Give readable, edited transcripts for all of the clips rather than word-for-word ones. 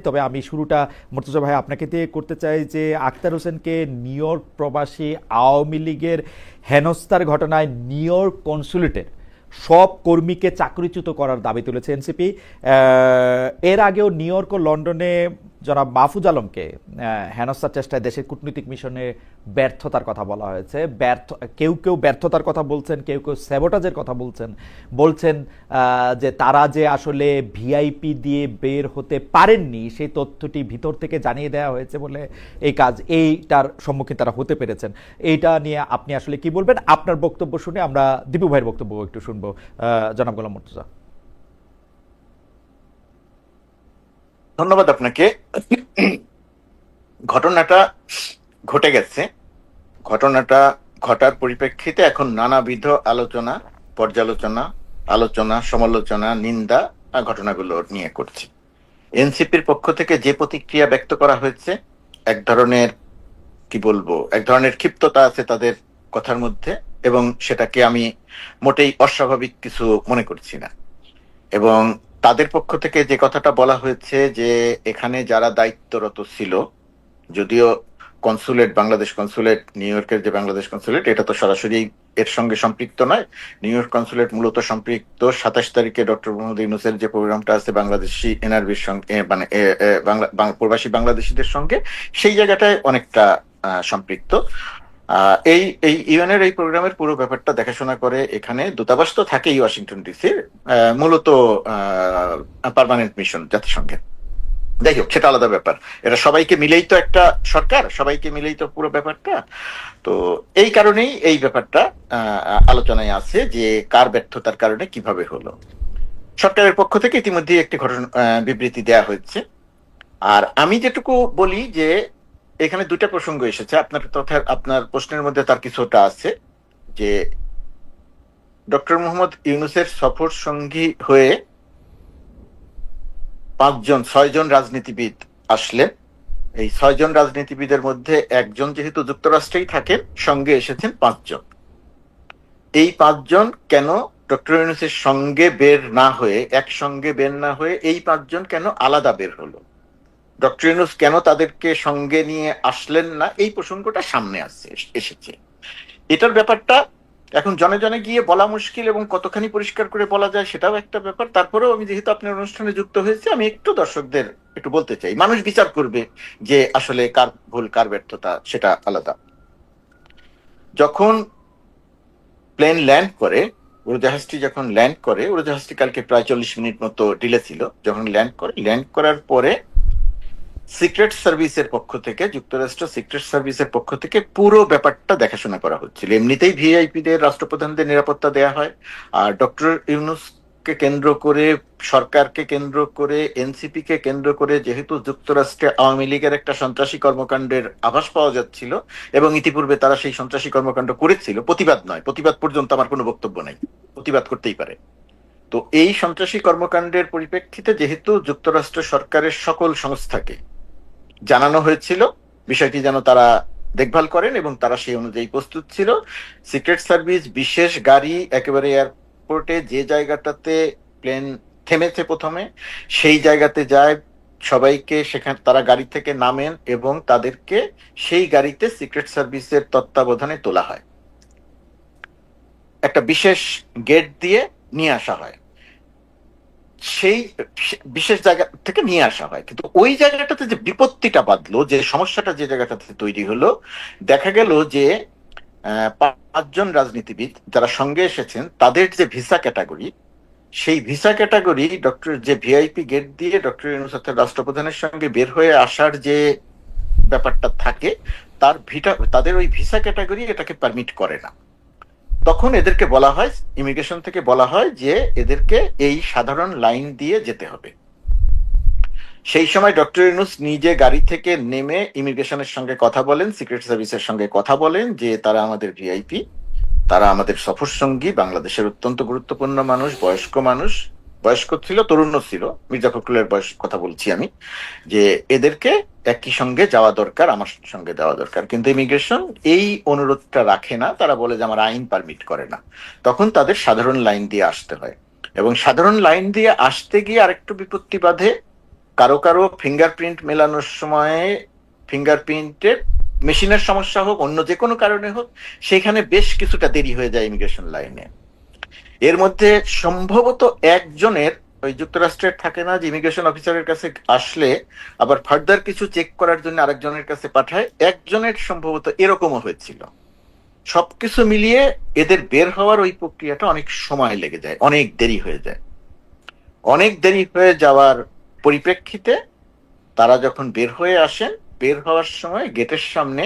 তবে আমি শুরুটা মুর্তজা ভাই আপনাকে দিয়ে করতে চাই যে আক্তার হোসেনকে নিউ ইয়র্ক প্রবাসী আওয়ামী লীগের হেনস্থার ঘটনায় নিউ ইয়র্ক কনসুলেটের সব কর্মীকে চাকরিচ্যুত করার দাবি তুলেছে এনসিপি। এর আগেও নিউ ইয়র্ক ও লন্ডনে জনাব মাহফুজ আলমকে হেনস্থার চেষ্টায় দেশের কূটনৈতিক মিশনে ব্যর্থতার কথা বলা হয়েছে। কেউ কেউ ব্যর্থতার কথা বলছেন, কেউ কেউ স্যাবোটাজের কথা বলছেন, বলছেন যে তারা যে আসলে ভিআইপি দিয়ে বের হতে পারেননি সেই তথ্যটি ভিতর থেকে জানিয়ে দেওয়া হয়েছে বলে এইটার সম্মুখীন তারা হতে পেরেছেন। এইটা নিয়ে আপনি আসলে কি বলবেন? আপনার বক্তব্য শুনে আমরা দীপু ভাইয়ের বক্তব্য একটু শুনবো। জনাব গোলাম মুর্তজা। ধন্যবাদ আপনাকে। ঘটনাটা ঘটে গেছে। ঘটনাটা ঘটার পরিপ্রেক্ষিতে এখন নানাবিধ আলোচনা, পর্যালোচনা, আলোচনা, সমালোচনা, নিন্দা ঘটনাগুলো নিয়ে করছি। এনসিপির পক্ষ থেকে যে প্রতিক্রিয়া ব্যক্ত করা হয়েছে, এক ধরনের কি বলবো, এক ধরনের ক্ষিপ্ততা আছে তাদের কথার মধ্যে, এবং সেটাকে আমি মোটেই অস্বাভাবিক কিছু মনে করছি না। এবং তাদের পক্ষ থেকে যে কথাটা বলা হয়েছে যে এখানে যারা দায়িত্বরত ছিল, যদিও কনসুলেট, বাংলাদেশ কনসুলেট, নিউ ইয়র্কের যে বাংলাদেশ কনসুলেট, এটা তো সরাসরি এর সঙ্গে সম্পৃক্ত নয়। নিউ ইয়র্ক কনসুলেট মূলত সম্পৃক্ত 27 তারিখে ডক্টর মোহাম্মদ ইউনূসের যে প্রোগ্রামটা আছে বাংলাদেশি এনআরবির সঙ্গে, মানে প্রবাসী বাংলাদেশিদের সঙ্গে, সেই জায়গাটায় অনেকটা সম্পৃক্ত। এই এই ইউএনের এই প্রোগ্রামের পুরো ব্যাপারটা দেখাশোনা করে এখানে দূতাবাস তো থাকেই ওয়াশিংটন ডিসির, মূলত পার্মানেন্ট মিশন জাতিসংঘের। যাই হোক, সেটা আলাদা ব্যাপার। এটা সবাইকে মিলেই তো একটা সরকার, সবাইকে মিলেই তো পুরো ব্যাপারটা। তো এই কারণেই এই ব্যাপারটা আলোচনায় আছে যে কার ব্যর্থতার কারণে কিভাবে হলো। সরকারের পক্ষ থেকে ইতিমধ্যে একটি ঘটনা বিবৃতি দেয়া হয়েছে। আর আমি যেটুকু বলি যে এখানে দুটা প্রসঙ্গ এসেছে। আপনার প্রশ্নের মধ্যে তার কিছুটা আছে যে ডক্টর মোহাম্মদ ইউনূসের সফর সঙ্গী হয়ে 6জন রাজনীতিবিদ আসলেন। এই 6জন রাজনীতিবিদের মধ্যে একজন যেহেতু যুক্তরাষ্ট্রেই থাকেন, সঙ্গে এসেছেন 5জন। এই 5জন কেন ডক্টর ইউনূসের সঙ্গে বের না হয়ে, একসঙ্গে বের না হয়ে এই 5জন কেন আলাদা বের হলো, ডক্টর ইউনূস কেন তাদেরকে সঙ্গে নিয়ে আসলেন না, এই প্রসঙ্গটা সামনে এসেছে। এটার ব্যাপারটা এখন জনে জনে গিয়ে বলা মুশকিল, এবং কতখানি পরিষ্কার করে বলা যায় সেটাও একটা ব্যাপার। তারপরেও আমি যেহেতু আপনার অনুষ্ঠানে যুক্ত হয়েছি, আমি একটু দর্শকদের একটু বলতে চাই। মানুষ বিচার করবে যে আসলে কার ভুল কার ব্যর্থতা, সেটা আলাদা। যখন প্লেন ল্যান্ড করে, উড়োজাহাজটি যখন ল্যান্ড করে, উড়োজাহাজটি কালকে প্রায় 40 মিনিট মতো ডিলে ছিল। যখন ল্যান্ড করার পরে সিক্রেট সার্ভিসের পক্ষ থেকে, যুক্তরাষ্ট্র সিক্রেট সার্ভিসের পক্ষ থেকে পুরো ব্যাপারটা দেখাশোনা করা হচ্ছিল। এমনিতেই ভিআইপিদের, রাষ্ট্রপ্রধানদের নিরাপত্তা দেয়া হয়। আর ডক্টর ইউনূসকে কেন্দ্র করে, সরকারকে কেন্দ্র করে, এনসিপি কে কেন্দ্র করে, যেহেতু যুক্তরাষ্ট্রে আওয়ামী লীগের একটা সন্ত্রাসী কর্মকাণ্ডের আভাস পাওয়া যাচ্ছিল, এবং ইতিপূর্বে তারা সেই সন্ত্রাসী কর্মকাণ্ড করেছিল, প্রতিবাদ নয়, প্রতিবাদ পর্যন্ত আমার কোনো বক্তব্য নাই, প্রতিবাদ করতেই পারে। তো এই সন্ত্রাসী কর্মকাণ্ডের পরিপ্রেক্ষিতে যেহেতু যুক্তরাষ্ট্র সরকারের সকল সংস্থাকে জানানো হয়েছিল বিষয়টি যেন তারা দেখভাল করেন, এবং তারা সেই অনুযায়ী প্রস্তুত ছিল। সিক্রেট সার্ভিস বিশেষ গাড়ি একেবারে এয়ারপোর্টে যে জায়গাটাতে প্লেন থেমেছে প্রথমে, সেই জায়গাতে যায়, সবাইকে সেখানে তারা গাড়ি থেকে নামেন এবং তাদেরকে সেই গাড়িতে সিক্রেট সার্ভিসের তত্ত্বাবধানে তোলা হয়, একটা বিশেষ গেট দিয়ে নিয়ে আসা হয়, সেই বিশেষ জায়গা থেকে নিয়ে আসা হয়। কিন্তু ওই জায়গাটাতে যে বিপত্তিটা বাঁধলো, যে সমস্যাটা যে জায়গাটাতে তৈরি হলো, দেখা গেল যে 5জন রাজনীতিবিদ যারা সঙ্গে এসেছেন তাদের যে ভিসা ক্যাটাগরি, সেই ভিসা ক্যাটাগরি ডক্টর যে ভিআইপি গেট দিয়ে ডক্টর ইউনূস রাষ্ট্রপ্রধানের সঙ্গে বের হয়ে আসার যে ব্যাপারটা থাকে, তাদের ওই ভিসা ক্যাটাগরি এটাকে পারমিট করে না। তখন এদেরকে বলা হয়, ইমিগ্রেশন থেকে বলা হয় যে এদেরকে এই সাধারণ লাইন দিয়ে যেতে হবে। সেই সময় ডক্টর ইউনূস নিজে গাড়ি থেকে নেমে ইমিগ্রেশনের সঙ্গে কথা বলেন, সিক্রেট সার্ভিসের সঙ্গে কথা বলেন যে তারা আমাদের ভিআইপি, তারা আমাদের সফর সঙ্গী, বাংলাদেশের অত্যন্ত গুরুত্বপূর্ণ মানুষ, বয়স্ক ছিল, তরুণও ছিল, মির্জা ফখরুলের বয়স কথা বলছি আমি, যে এদেরকে একই সঙ্গে যাওয়া দরকার, আমার সঙ্গে যাওয়া দরকার। কিন্তু ইমিগ্রেশন এই অনুরোধটা রাখে না, তারা বলে যে আমার আইন পারমিট করে না। তখন তাদের সাধারণ লাইন দিয়ে আসতে হয়, এবং সাধারণ লাইন দিয়ে আসতে গিয়ে আরেকটু বিপত্তি বাধে। কারো কারো ফিঙ্গারপ্রিন্ট মেলানোর সময় ফিঙ্গারপ্রিন্টের মেশিনের সমস্যা হোক, অন্য যে কোনো কারণে হোক, সেখানে বেশ কিছুটা দেরি হয়ে যায় ইমিগ্রেশন লাইনে। এর মধ্যে সম্ভবত একজনের, ওই যুক্তরাষ্ট্রের থাকে না যে ইমিগ্রেশন অফিসারের কাছে আসলে আবার ফার্দার কিছু চেক করার জন্য আরেকজনের কাছে পাঠায়, একজনের সম্ভবত এরকমও হয়েছিল। সবকিছু মিলিয়ে এদের বের হওয়ার ওই প্রক্রিয়াটা অনেক সময় লেগে যায়, অনেক দেরি হয়ে যায়। অনেক দেরি হয়ে যাওয়ার পরিপ্রেক্ষিতে তারা যখন বের হয়ে আসেন, বের হওয়ার সময় গেটের সামনে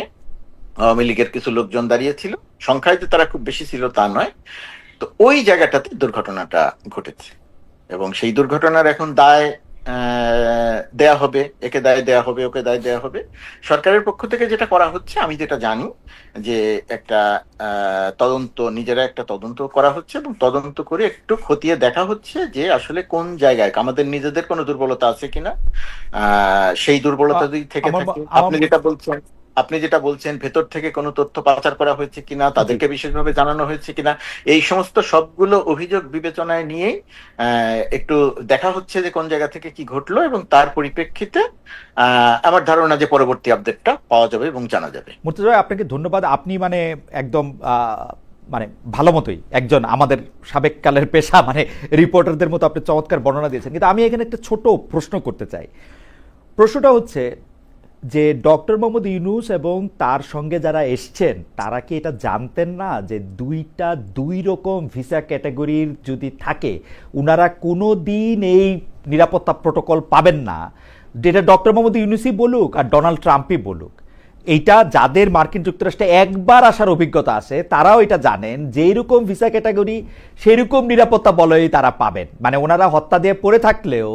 আওয়ামী লীগের কিছু লোকজন দাঁড়িয়ে ছিল, সংখ্যায় যে তারা খুব বেশি ছিল তা নয়। তো ওই জায়গাটাতে দুর্ঘটনাটা ঘটেছে এবং সেই দুর্ঘটনার এখন দায় দেয়া হবে, একে দায় দেয়া হবে, ওকে দায় দেয়া হবে। সরকারের পক্ষ থেকে যেটা করা হচ্ছে, আমি যেটা জানি, যে একটা তদন্ত, নিজেরা একটা তদন্ত করা হচ্ছে এবং তদন্ত করে একটু খতিয়ে দেখা হচ্ছে যে আসলে কোন জায়গায় আমাদের নিজেদের কোনো দুর্বলতা আছে কিনা। সেই দুর্বলতা যদি থেকে থাকে, আপনি যেটা বলছেন ভেতর থেকে কোনো তথ্য পাচার করা হয়েছে কিনা, তাদেরকে বিশেষভাবে জানানো হয়েছে কিনা, এই সমস্ত সবগুলো অভিযোগ বিবেচনায় নিয়েই একটু দেখা হচ্ছে যে কোন জায়গা থেকে কি ঘটলো, এবং তার পরিপ্রেক্ষিতে আমার ধারণা যে পরবর্তী আপডেটটা পাওয়া যাবে এবং জানা যাবে। মুর্তজা ভাই, আপনাকে ধন্যবাদ। আপনি মানে একদম মানে ভালো মতোই একজন আমাদের সাবেক কালের পেশা মানে রিপোর্টারদের মতো আপনি চমৎকার বর্ণনা দিয়েছেন। কিন্তু আমি এখানে একটা ছোট প্রশ্ন করতে চাই। প্রশ্নটা হচ্ছে যে ডক্টর মোহাম্মদ ইউনূস এবং তার সঙ্গে যারা এসছেন তারা কি এটা জানতেন না যে দুই রকম ভিসা ক্যাটাগরির যদি থাকে উনারা কোনো দিন এই নিরাপত্তা প্রোটোকল পাবেন না, যেটা ডক্টর মোহাম্মদ ইউনূসই বলুক আর ডোনাল্ড ট্রাম্পই বলুক। এইটা যাদের মার্কিন যুক্তরাষ্ট্রে একবার আসার অভিজ্ঞতা আছে তারাও এটা জানেন, যেই রকম ভিসা ক্যাটাগরি সেই রকম নিরাপত্তা বলয় তারা পাবেন। মানে ওনারা হত্যা দিয়ে পড়ে থাকলেও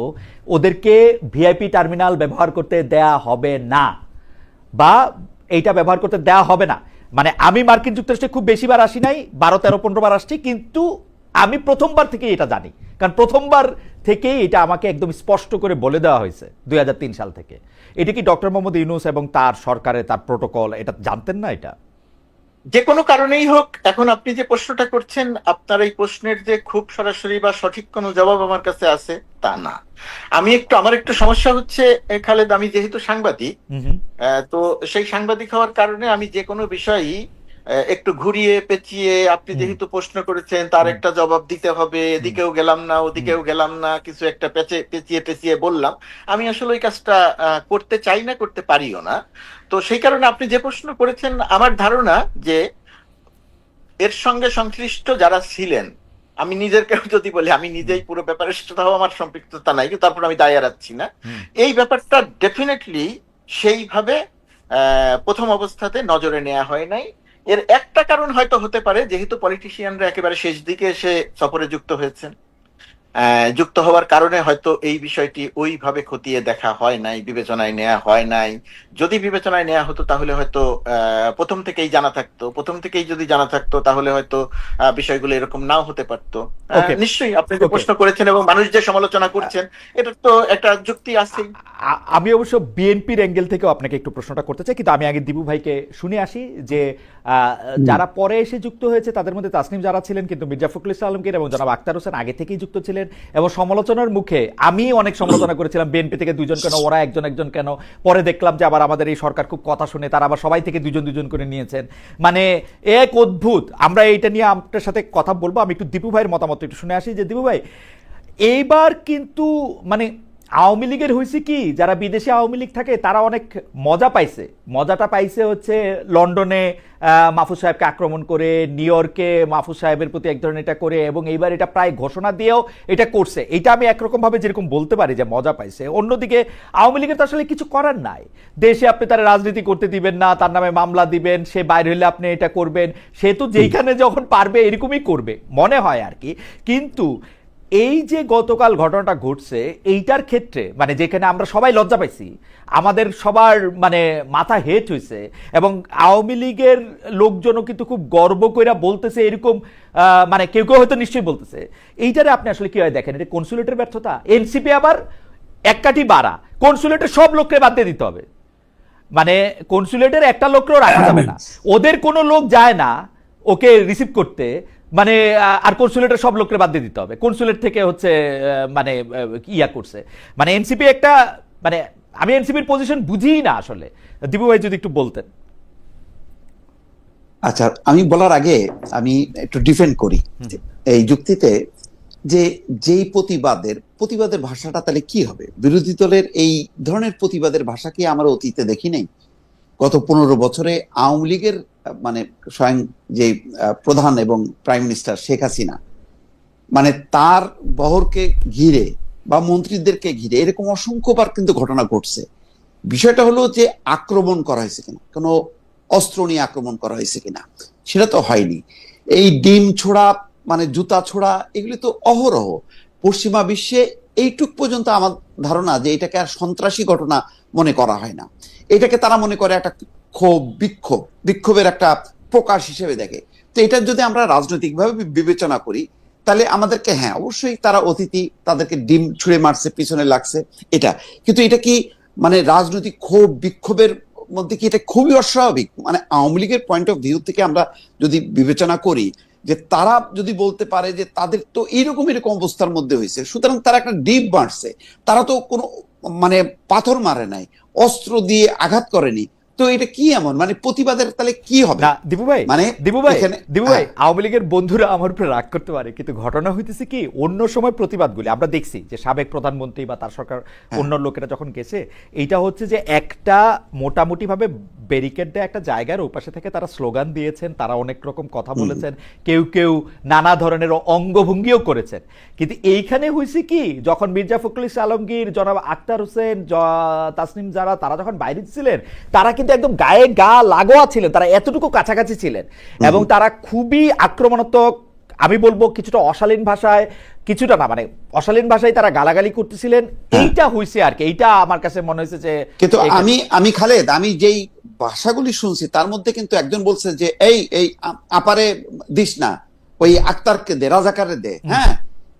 ওদেরকে ভিআইপি টার্মিনাল ব্যবহার করতে দেয়া হবে না, বা এইটা ব্যবহার করতে দেয়া হবে না। মানে আমি মার্কিন যুক্তরাষ্ট্রে খুব বেশিবার আসি নাই, 12, 13, 15 বার আসছি, কিন্তু আমি প্রথমবার থেকেই এটা জানি, কারণ প্রথমবার থেকেই এটা আমাকে একদম স্পষ্ট করে বলে দেওয়া হয়েছে 2003 সাল থেকে। এটা কি ডক্টর মোহাম্মদ ইউনূস এবং তার সরকারের তার প্রোটোকল এটা জানতেন না? এটা যে কোনো কারণেই হোক, এখন আপনি যে প্রশ্নটা করছেন, আপনার এই প্রশ্নের যে খুব সরাসরি বা সঠিক কোনো জবাব আমার কাছে আছে তা না। আমার একটু সমস্যা হচ্ছে খালেদ, আমি যেহেতু সাংবাদিক, তো সেই সাংবাদিক হওয়ার কারণে আমি যে কোনো বিষয়ই একটু ঘুরিয়ে পেঁচিয়ে, আপনি যেহেতু প্রশ্ন করেছেন তার একটা জবাব দিতে হবে, এদিকেও গেলাম না ওদিকেও গেলাম না, কিছু একটা পেঁচিয়ে পেঁচিয়ে বললাম। আমি আসলে ওই কাজটা করতে চাই না, করতে পারিও না। তো সেই কারণে আপনি যে প্রশ্ন করেছেন, আমার ধারণা যে এর সঙ্গে সংশ্লিষ্ট যারা ছিলেন, আমি নিজেরকেও যদি বলি, আমি নিজেই পুরো ব্যাপারের সাথে আমার সম্পৃক্ততা নাই, কিন্তু তারপর আমি দায় এড়াচ্ছি না। এই ব্যাপারটা ডেফিনেটলি সেইভাবে প্রথম অবস্থাতে নজরে নেওয়া হয় নাই। এর একটা কারণ হয়তো হতে পারে, যেহেতু পলিটিশিয়ানরা একেবারে শেষ দিকে এসে সফরে যুক্ত হয়েছেন, যুক্ত হওয়ার কারণে হয়তো এই বিষয়টি ওইভাবে খতিয়ে দেখা হয় নাই, বিবেচনায় নেওয়া হয় নাই। যদি বিবেচনায় নেওয়া হতো তাহলে হয়তো প্রথম থেকেই যদি জানা থাকতো তাহলে হয়তো বিষয়গুলো এরকম নাও হতে পারতো। নিশ্চয়ই আপনি যে প্রশ্ন করেছেন এবং মানুষ যে সমালোচনা করছেন, এটা তো একটা যুক্তি আছে। আমি অবশ্য বিএনপির অ্যাঙ্গেল থেকেও আপনাকে একটু প্রশ্নটা করতে চাই, কিন্তু আমি আগে দীপু ভাইকে শুনে আসি যে যারা পরে এসে যুক্ত হয়েছে তাদের মধ্যে তাসনিম যারা ছিলেন, কিন্তু মির্জা ফখরুল ইসলাম আলমগীর এবং জনাব আখতার হোসেন আগে থেকেই যুক্ত ছিলেন, এবং সমালোচনার মুখে আমি অনেক সমালোচনা করেছিলাম, বিএনপি থেকে দুজন কেন, ওরা একজন কেন। পরে দেখলাম যে আবার আমাদের এই সরকার খুব কথা শুনে তারা আবার সবাই থেকে দুজন করে নিয়েছেন। মানে এক অদ্ভুত। আমরা এইটা নিয়ে আপনার সাথে কথা বলবো। আমি একটু দীপু ভাইয়ের মতামত একটু শুনে আসি যে দীপু ভাই, এইবার কিন্তু মানে আওয়ামী লীগের হয়েছে কি, যারা বিদেশে আওয়ামী লীগ থাকে তারা অনেক মজাটা পাইছে হচ্ছে লন্ডনে মাহফুজ সাহেবকে আক্রমণ করে, নিউ ইয়র্কে মাহফুজ সাহেবের প্রতি এক ধরনের এটা করে, এবং এইবার এটা প্রায় ঘোষণা দিয়েও এটা করছে। এটা আমি একরকম ভাবে যেরকম বলতে পারি যে মজা পাইছে। অন্যদিকে আওয়ামী লীগের তো আসলে কিছু করার নাই, দেশে আপনি তার রাজনীতি করতে দিবেন না, তার নামে মামলা দিবেন, সে বাইরে হলে আপনি এটা করবেন, সে তো যেইখানে যখন পারবে এরকমই করবে মনে হয় আর কি। কিন্তু এই যে গতকাল ঘটনাটা ঘটছে এইটার ক্ষেত্রে মানে যেখানে আমরা সবাই লজ্জা পাইছি, আমাদের সবার মানে মাথা হেট হয়েছে, এবং আওয়ামী লীগের লোকজনও কিন্তু খুব গর্ব কইরা বলতেছে এরকম, মানে কেউ হয়তো নিশ্চয়ই বলতেছে, এইটারে আপনি আসলে কি হয় দেখেন? এটা কনসুলেটের ব্যর্থতা। এনসিপি আবার এক কাঠি বাড়া, কনসুলেটের সব লোককে বাদ দিয়ে দিতে হবে, মানে কনসুলেটের একটা লোককেও রাখা যাবে না, ওদের কোনো লোক যায় না ওকে রিসিভ করতে, মানে আর কনসুলেটের সব লোককে বাদ দিয়ে দিতে হবে। কনসুলেট থেকে হচ্ছে মানে ইয়া করছে, মানে এনসিপি একটা মানে আমি এনসিপির পজিশন বুঝিই না আসলে। দীপু ভাই যদি একটু বলতেন। আচ্ছা, আমি বলার আগে আমি একটু ডিফেন্ড করি এই যুক্তিতে, যে যেই প্রতিবাদের ভাষাটা তাহলে কি হবে? বিরোধী দলের এই ধরনের প্রতিবাদের ভাষা কি আমরা অতীতে দেখি নাই? গত 15 বছরে আওয়ামী লীগের মানে স্বয়ং যে প্রধান এবং প্রাইম মিনিস্টার শেখ হাসিনা, মানে তার বহরকে ঘিরে বা মন্ত্রীদেরকে ঘিরে এরকম অসংখ্যবার কিন্তু ঘটনা ঘটছে। বিষয়টা হলো যে আক্রমণ করা হয়েছে কিনা, কোনো অস্ত্র নিয়ে আক্রমণ করা হয়েছে কিনা, সেটা তো হয়নি। এই ডিম ছোড়া মানে জুতা ছোড়া এগুলি তো অহরহ পশ্চিমা বিশ্বে। এইটুক পর্যন্ত আমার ধারণা যে এটাকে আর সন্ত্রাসী ঘটনা মনে করা হয় না, এটাকে তারা মনে করে একটা ক্ষোভ, বিক্ষোভের একটা প্রকাশ হিসেবে দেখে। তো এটা যদি আমরা রাজনৈতিকভাবে বিবেচনা করি তাহলে আমাদেরকে, হ্যাঁ অবশ্যই তারা অতিথি, তাদেরকে ডিম ছুঁড়ে মারছে, পিছনে লাগছে, এটা কিন্তু এটা কি মানে রাজনৈতিক ক্ষোভ বিক্ষোভের মধ্যে কি এটা খুবই অস্বাভাবিক? মানে আওয়ামী লীগের পয়েন্ট অফ ভিউ থেকে আমরা যদি বিবেচনা করি যে তারা যদি বলতে পারে যে তাদের তো এরকম অবস্থার মধ্যে হয়েছে, সুতরাং তারা একটা ডিপ মারছে, তারা তো কোনো মানে পাথর মারে নাই, অস্ত্র দিয়ে আঘাত করেনি, তো এটা কি এমন মানে প্রতিবাদের তাহলে কি হবে? না দীপু ভাই, মানে দীপু ভাই আওয়ামী লীগের বন্ধুরা আমার উপরে রাগ করতে পারে, কিন্তু ঘটনা হইতেছে কি অন্য সময় প্রতিবাদগুলি আমরা দেখছি যে সাবেক প্রধানমন্ত্রী বা তার সরকার অন্য লোকেরা যখন গেছে, এইটা হচ্ছে যে একটা মোটামুটি ভাবে ব্যারিকেড দেয় একটা জায়গার ওপাশে থেকে তারা স্লোগান দিয়েছেন, তারা অনেক রকম কথা বলেছেন, কেউ কেউ নানা ধরনের অঙ্গভঙ্গিও করেছেন। কিন্তু এইখানে হয়েছে কি, যখন মির্জা ফখরুল ইসলাম আলমগীর, জনাব আক্তার হোসেন, তাসনিম জারা তারা যখন বাইরে ছিলেন, তারা কিন্তু একদম গায়ে গা লাগোয়া ছিলেন, তারা এতটুকু কাছাকাছি ছিলেন এবং তারা খুবই আক্রমণাত্মক, আমি বলবো কিছুটা অশালীন ভাষায়, কিছুটা না মানে অশালীন ভাষায় তারা গালাগালি করতেছিলেন। এইটা হইছে আর কি, এইটা আমার কাছে মনে হয়েছে যে। কিন্তু আমি খালেদ, আমি যেই ভাষাগুলি শুনছি তার মধ্যে কিন্তু একজন বলছে যে এই এই আপারে দিস না, ওই আক্তারকে দে, রাজাকারে দে। হ্যাঁ,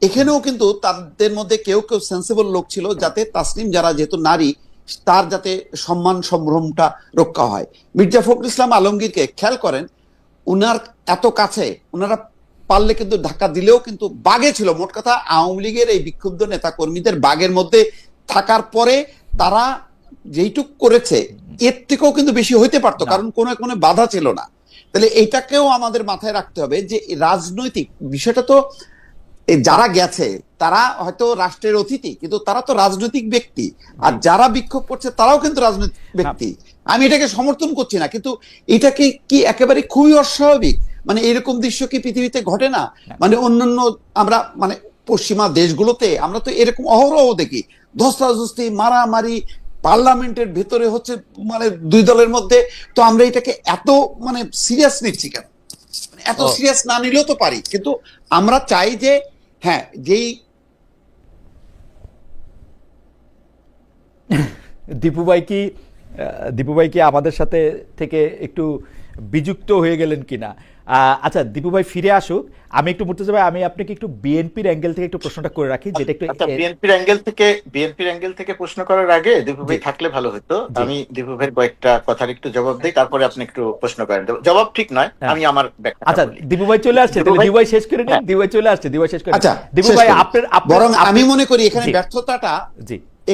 এখানেও কিন্তু তাদের মধ্যে কেউ কেউ সেন্সিবল লোক ছিল, যাতে তাসনিম যারা যেহেতু নারী, তার যাতে সম্মান সম্ভ্রমটা রক্ষা হয়। মির্জা ফখরুল ইসলাম আলমগীরকে খেয়াল করেন, উনার এত কাছে, উনারা পারলে কিন্তু ধাক্কা দিলেও কিন্তু বাগে ছিল। মোট কথা আওয়ামী লীগের এই বিক্ষুব্ধ নেতা কর্মীদের বাগের মধ্যে থাকার পরে তারা যেইটুক করেছে এর থেকেও কিন্তু বেশি হইতে পারতো, কারণ কোনো বাধা ছিল না। তাহলে এইটাকেও আমাদের মাথায় রাখতে হবে যে রাজনৈতিক বিষয়টা তো, যারা গেছে তারা হয়তো রাষ্ট্রের অতিথি, কিন্তু তারা তো রাজনৈতিক ব্যক্তি, আর যারা বিক্ষোভ করছে তারাও কিন্তু রাজনৈতিক ব্যক্তি। আমি এটাকে সমর্থন করছি না, কিন্তু এটাকে কি একেবারে খুবই অস্বাভাবিক? মানে এরকম দৃশ্য কি পৃথিবীতে ঘটে না? মানে অন্যান্য আমরা মানে পশ্চিমা দেশগুলোতে আমরা তো এরকম অহরহ দেখি, ধস্তাধস্তি, মারামারি, পার্লামেন্টের ভেতরে হচ্ছে মানে দুই দলের মধ্যে। তো আমরা এটাকে এত মানে সিরিয়াস নিচ্ছি কেন? এত সিরিয়াস না নিলেও তো পারি, কিন্তু আমরা চাই যে হ্যাঁ যেই দীপু ভাই কি আমাদের সাথে থেকে একটু বিযুক্ত হয়ে গেলেন কিনা? আচ্ছা দীপু ভাই ফিরে আসুক, আমি একটু মুর্তজা ভাই, আমি আপনাকে একটু বিএনপির অ্যাঙ্গেল থেকে একটু প্রশ্নটা করে রাখি, যেটা একটু বিএনপির অ্যাঙ্গেল থেকে প্রশ্ন করার আগে দীপু ভাই থাকলে ভালো হতো। আমি দীপু ভাই কয়েকটা কথার একটু জবাব দেই, তারপরে আপনি একটু প্রশ্ন করেন। জবাব ঠিক নয়, আমি আমার ব্যাখ্যা। আচ্ছা দীপু ভাই চলে আসছে, তাহলে দীপু ভাই শেষ করে নিন। দীপু ভাই চলে আসছে, দীপু ভাই শেষ করে। আচ্ছা দীপু ভাই বরং আমি মনে করি এখানে ব্যর্থতাটা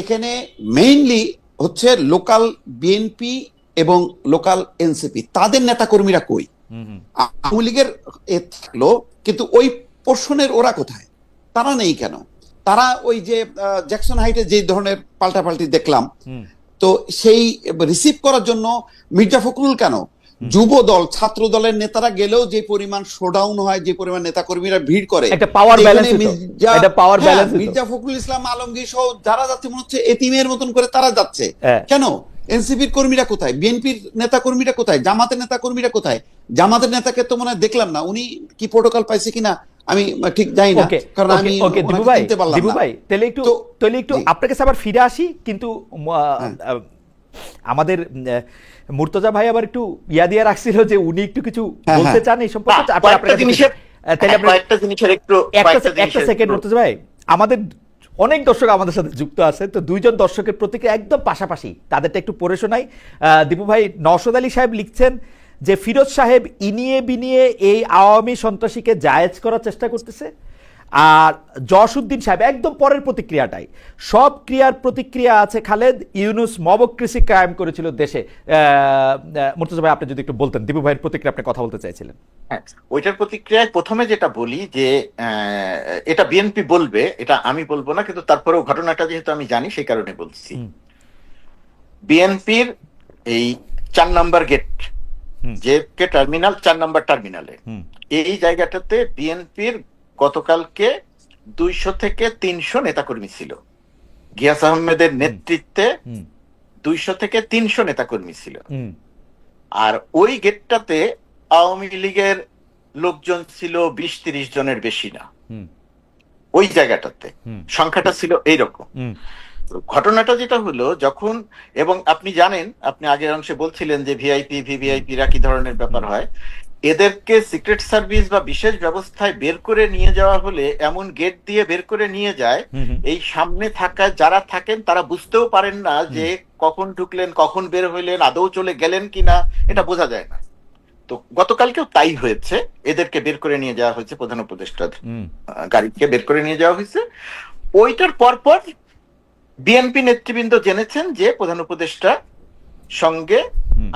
এখানে মেইনলি হচ্ছে লোকাল বিএনপি এবং লোকাল এনসিপি, তাদের নেতা কর্মীরা কই? আওয়ামী লীগের থাকলো, কিন্তু ওই পোর্শনের ওরা কোথায়? তারা নেই কেন? তারা ওই যে জ্যাকসন হাইটে যে ধরনের পাল্টাপাল্টি দেখলাম, তো সেই রিসিভ করার জন্য মির্জা ফখরুল কেন? যুব দল, ছাত্র দলের নেতারা গেলেও যে পরিমাণ শোডাউন হয়, যে পরিমাণ নেতা কর্মীরা ভিড় করে, একটা পাওয়ার ব্যালেন্স, মির্জা ফখরুল ইসলাম আলমগীর সহ যারা যাচ্ছে মনে হচ্ছে এতিমের মতন করে তারা যাচ্ছে কেন? এনসিপির কর্মীরা কোথায়? বিএনপির নেতা কর্মীরা কোথায়? জামাতের নেতা কর্মীরা কোথায়? জামাতের নেতাকে তো মনে হয় দেখলাম না, উনি কি প্রোটোকল পাইছে কিনা আমি ঠিক জানি না, কারণ আমি দীপু ভাই তাহলে একটু আপনার কাছে আবার ফিরে আসি। কিন্তু আমাদের মুর্তজা ভাই আবার একটু ইয়া দিয়ে রাখছিল যে উনি একটু কিছু বলতে চান এই সম্পর্কে। একটা সেকেন্ড মুর্তজা ভাই, আমাদের অনেক দর্শক আমাদের সাথে যুক্ত আছে, তো দুইজন দর্শকের প্রতিক্রিয়া একদম পাশাপাশি, তাদেরটা একটু পড়ে শোনাই। দীপু ভাই, নওশাদ আলী সাহেব লিখছেন যে ফিরোজ সাহেব ইনিয়ে বিনিয়ে এই আওয়ামী সন্ত্রাসীকে জায়েজ করার চেষ্টা করতেছে। আর জসউদ্দিন সাহেব একদম পরের প্রতিক্রিয়াটাই, সব ক্রিয়ার প্রতিক্রিয়া আছে খালেদ। ইউনূস মবক্রেসি কায়েম করেছিল দেশে। মুর্তজা ভাই আপনি যদি একটু বলতেন, দীপু ভাইয়ের প্রতিক্রিয়া আপনি কথা বলতে চাইছিলেন। হ্যাঁ, ওইটার প্রতিক্রিয়ায় প্রথমে যেটা বলি যে এটা বিএনপি বলবে, এটা আমি বলবো না, কিন্তু তারপরেও ঘটনাটা যেহেতু আমি জানি সেই কারণে বলছি। বিএনপির এই 4 নম্বর গেট, যে টার্মিনাল 4 নম্বর টার্মিনালে, এই জায়গাটাতে বিএনপির গতকালকে 200 থেকে 300 নেতাকর্মী ছিল। গিয়াস আহমেদের নেতৃত্বে 200 থেকে 300 নেতাকর্মী ছিল। আর ওই গেটটাতে আওয়ামী লীগের লোকজন ছিল 20-30 জনের বেশি না। ওই জায়গাটাতে সংখ্যাটা ছিল এইরকম। ঘটনাটা যেটা হলো যখন, এবং আপনি জানেন, আপনি আগের অংশে বলছিলেন যে ভিআইপি ভিভিআইপিরা কি ধরনের ব্যাপার হয়, এদেরকে সিক্রেট সার্ভিস বা বিশেষ ব্যবস্থায় বের করে নিয়ে যাওয়া হলে এমন গেট দিয়ে বের করে নিয়ে যায়, এই সামনে থাকা যারা থাকেন তারা বুঝতেও পারেন না যে কখন ঢুকলেন, কখন বের হইলেন, আদৌ চলে গেলেন কিনা, এটা বোঝা যায় না। তো গতকালকেও তাই হয়েছে, এদেরকে বের করে নিয়ে যাওয়া হয়েছে, প্রধান উপদেষ্টার গাড়িকে বের করে নিয়ে যাওয়া হয়েছে। ওইটার পরপর বিএনপি নেতৃবৃন্দ জেনেছেন যে প্রধান উপদেষ্টা সঙ্গে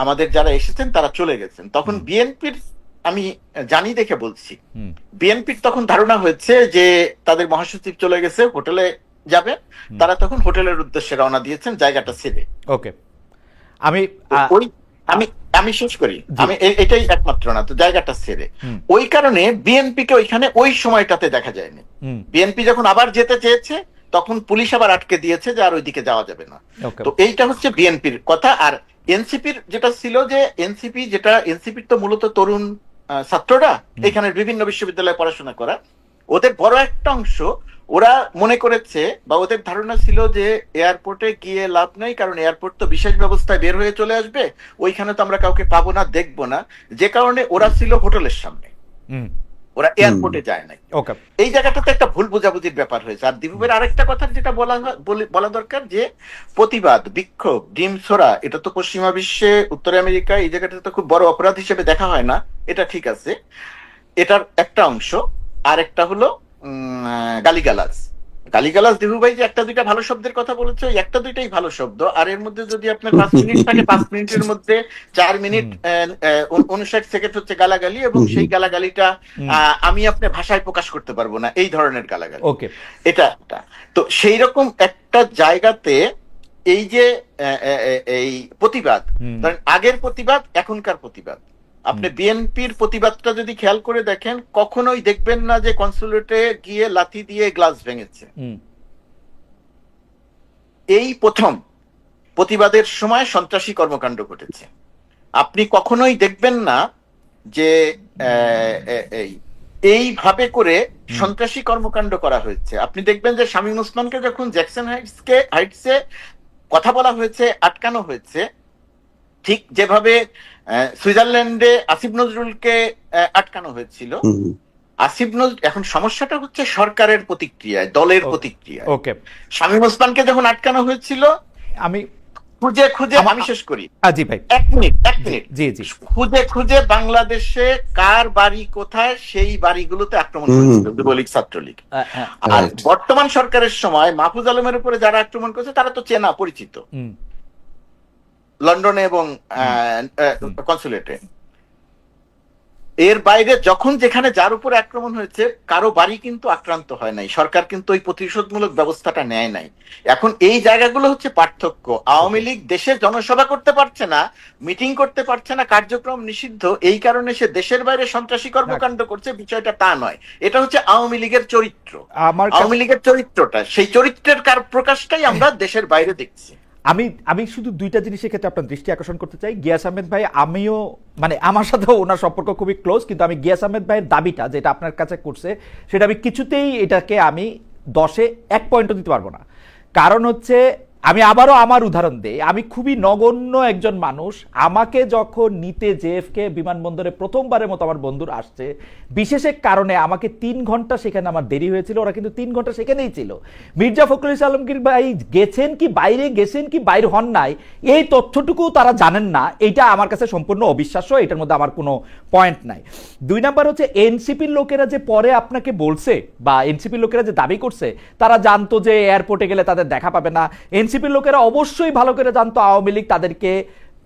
আমাদের যারা এসেছেন তারা চলে গেছেন। তখন বিএনপির, আমি জানি দেখে বলছি, বিএনপির তখন ধারণা হয়েছে যে তাদের মহাসচিব চলে গেছে, হোটেলে যাবে, তারা তখন হোটেলের উদ্দেশ্যে রওনা দিয়েছেন জায়গাটা ছেড়ে। ওকে, আমি আমি শেষ করি, আমি এটাই একমাত্র না তো, জায়গাটা ছেড়ে। ওই কারণে বিএনপিকে ওইখানে ওই সময়টাতে দেখা যায়নি। বিএনপি যখন আবার যেতে চেয়েছে তখন পুলিশ আবার আটকে দিয়েছে যে আর ওইদিকে যাওয়া যাবে না। তো এইটা হচ্ছে বিএনপির কথা। আর এনসিপির যেটা ছিল যে এনসিপির তো মূলত তরুণ ছাত্ররা, এখানে বিভিন্ন বিশ্ববিদ্যালয়ে পড়াশোনা করা, ওদের বড় একটা অংশ ওরা মনে করেছে বা ওদের ধারণা ছিল যে এয়ারপোর্টে গিয়ে লাভ নাই, কারণ এয়ারপোর্ট তো বিশেষ ব্যবস্থায় বের হয়ে চলে আসবে, ওইখানে তো আমরা কাউকে পাবো না, দেখবো না, যে কারণে ওরা ছিল হোটেলের সামনে, ওরা এয়ারপোর্টে যায় নাই। এই জায়গাটাতে একটা ভুল বোঝাবুঝির ব্যাপার হয়েছে। আর দিবুবের আরেকটা কথা যেটা বলা দরকার, যে প্রতিবাদ, বিক্ষোভ, ডিম ছোড়া, এটা তো পশ্চিমা বিশ্বে, উত্তর আমেরিকা, এই জায়গাটা তো খুব বড় অপরাধ হিসেবে দেখা হয় না, এটা ঠিক আছে, এটার একটা অংশ। আর একটা হলো গালিগালাজ। দিবু ভাই যে একটা দুইটা ভালো শব্দের কথা বলেছে, ওই একটা দুইটাই ভালো শব্দ। আর এর মধ্যে যদি আপনার 5 মিনিট থাকে, 5 মিনিটের মধ্যে 4 মিনিট 59 সেকেন্ড হচ্ছে গালাগালি, এবং সেই গালাগালিটা আমি আপনার ভাষায় প্রকাশ করতে পারবো না, এই ধরনের গালাগালি। এটা তো সেই রকম একটা জায়গাতে এই যে এই প্রতিবাদ, ধরেন আগের প্রতিবাদ, এখনকার প্রতিবাদ, আপনি বিএনপির প্রতিবাদটা যদি খেয়াল করে দেখেন, কখনোই দেখবেন না যে কনসুলেটে গিয়ে লাথি দিয়ে গ্লাস ভেঙেছে। এই প্রথম প্রতিবাদের সময় সন্ত্রাসী কর্মকাণ্ড ঘটেছে। আপনি কখনোই দেখবেন না যে এইভাবে করে সন্ত্রাসী কর্মকাণ্ড করা হয়েছে। আপনি দেখবেন যে শামীম ওসমানকে যখন জ্যাকসন হাইটসে কথা বলা হয়েছে, আটকানো হয়েছে, ঠিক যেভাবে সুইজারল্যান্ডে আসিফ নজরুলকে আটকানো হয়েছিল। আসিফ নজরুল, এখন সমস্যাটা হচ্ছে সরকারের প্রতিক্রিয়ায়, দলের প্রতিক্রিয়ায়। শামীম ওসমানকে যখন আটকানো হয়েছিল, আমি খুঁজে আমি শেষ করি, জি ভাই, এক মিনিট, খুঁজে বাংলাদেশে কার বাড়ি কোথায়, সেই বাড়িগুলোতে আক্রমণ করেছিল যুবলীগ, ছাত্রলীগ। আর বর্তমান সরকারের সময় মাহফুজ আলমের উপরে যারা আক্রমণ করেছে তারা তো চেনা পরিচিত, লন্ডনে এবং কনসুলেটে। এর বাইরে যখন যেখানে যার উপরে আক্রমণ হয়েছে, কারো বাড়ি কিন্তু আক্রান্ত হয় নাই, সরকার কিন্তু ওই প্রতিশোধমূলক ব্যবস্থাটা নেয় নাই। এখন এই জায়গাগুলো হচ্ছে পার্থক্য। আওয়ামী লীগ দেশে জনসভা করতে পারছে না, মিটিং করতে পারছে না, কার্যক্রম নিষিদ্ধ, এই কারণে সে দেশের বাইরে সন্ত্রাসী কর্মকাণ্ড করছে, বিষয়টা তা নয়। এটা হচ্ছে আওয়ামী লীগের চরিত্র, আওয়ামী লীগের চরিত্রটা, সেই চরিত্রের প্রকাশটাই আমরা দেশের বাইরে দেখছি। আমি শুধু দুইটা জিনিসের ক্ষেত্রে আপনার দৃষ্টি আকর্ষণ করতে চাই। গিয়াস আহমেদ ভাই, আমিও মানে আমার সাথেও ওনার সম্পর্ক খুবই ক্লোজ, কিন্তু আমি গিয়াস আহমেদ ভাইয়ের দাবিটা যেটা আপনার কাছে করছে, সেটা আমি কিছুতেই এটাকে আমি 10-এ 1 পয়েন্টও দিতে পারবো না। কারণ হচ্ছে আমি আবারও আমার উদাহরণ দেই, আমি খুবই নগণ্য একজন মানুষ, আমাকে যখন নিতে জেএফকে বিমানবন্দরে প্রথমবারের মতো আমার বন্ধুরা আসছে, বিশেষ এক কারণে আমাকে 3 ঘন্টা সেখানে আমার দেরি হয়েছিল, ওরা কিন্তু 3 ঘন্টা সেখানেই ছিল। মির্জা ফখরুল ইসলাম আলমগীর ভাই গেছেন কি বাইরে হন নাই, এই তথ্যটুকু তারা জানেন না, এটা আমার কাছে সম্পূর্ণ অবিশ্বাস্য, এটার মধ্যে আমার কোনো পয়েন্ট নাই। 2 নাম্বার হচ্ছে এনসিপির লোকেরা যে পরে আপনাকে বলছে বা এনসিপির লোকেরা যে দাবি করছে তারা জানতো যে এয়ারপোর্টে গেলে তাদের দেখা পাবে না, এনসিপির লোকেরা অবশ্যই ভালো করে জানতো আওয়ামী লীগ তাদেরকে,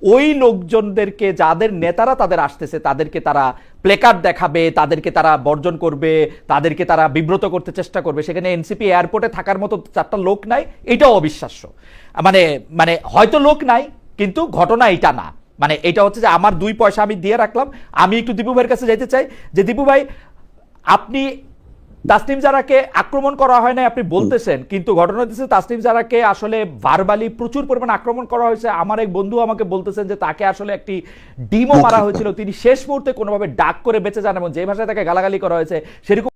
ওই লোকজনদেরকে যাদের নেতারা তাদের আসতেছে তাদেরকে তারা প্লেকার্ড দেখাবে, তাদেরকে তারা বর্জন করবে, তাদেরকে তারা বিব্রত করতে চেষ্টা করবে। সেখানে এনসিপি এয়ারপোর্টে থাকার মতো 4টা লোক নাই, এটাও অবিশ্বাস্য। মানে মানে হয়তো লোক নাই, কিন্তু ঘটনা এটা না। মানে এটা হচ্ছে যে আমার 2 পয়সা আমি দিয়ে রাখলাম। আমি একটু দীপু ভাইয়ের কাছে যাইতে চাই যে দীপু ভাই, আপনি তাসনিম জারাকে আক্রমণ করা হয় না আপনি বলতেছেন, কিন্তু ঘটনা হচ্ছে তাসনিম জারাকে আসলে ভার্বালি প্রচুর পরিমাণে আক্রমণ করা হয়েছে। আমার এক বন্ধু আমাকে বলতেছেন যে তাকে আসলে একটি ডিমও মারা হয়েছিল, তিনি শেষ মুহূর্তে কোনোভাবে ডাক করে বেঁচে যান এবং যে ভাষায় তাকে গালাগালি করা হয়েছে সেরকম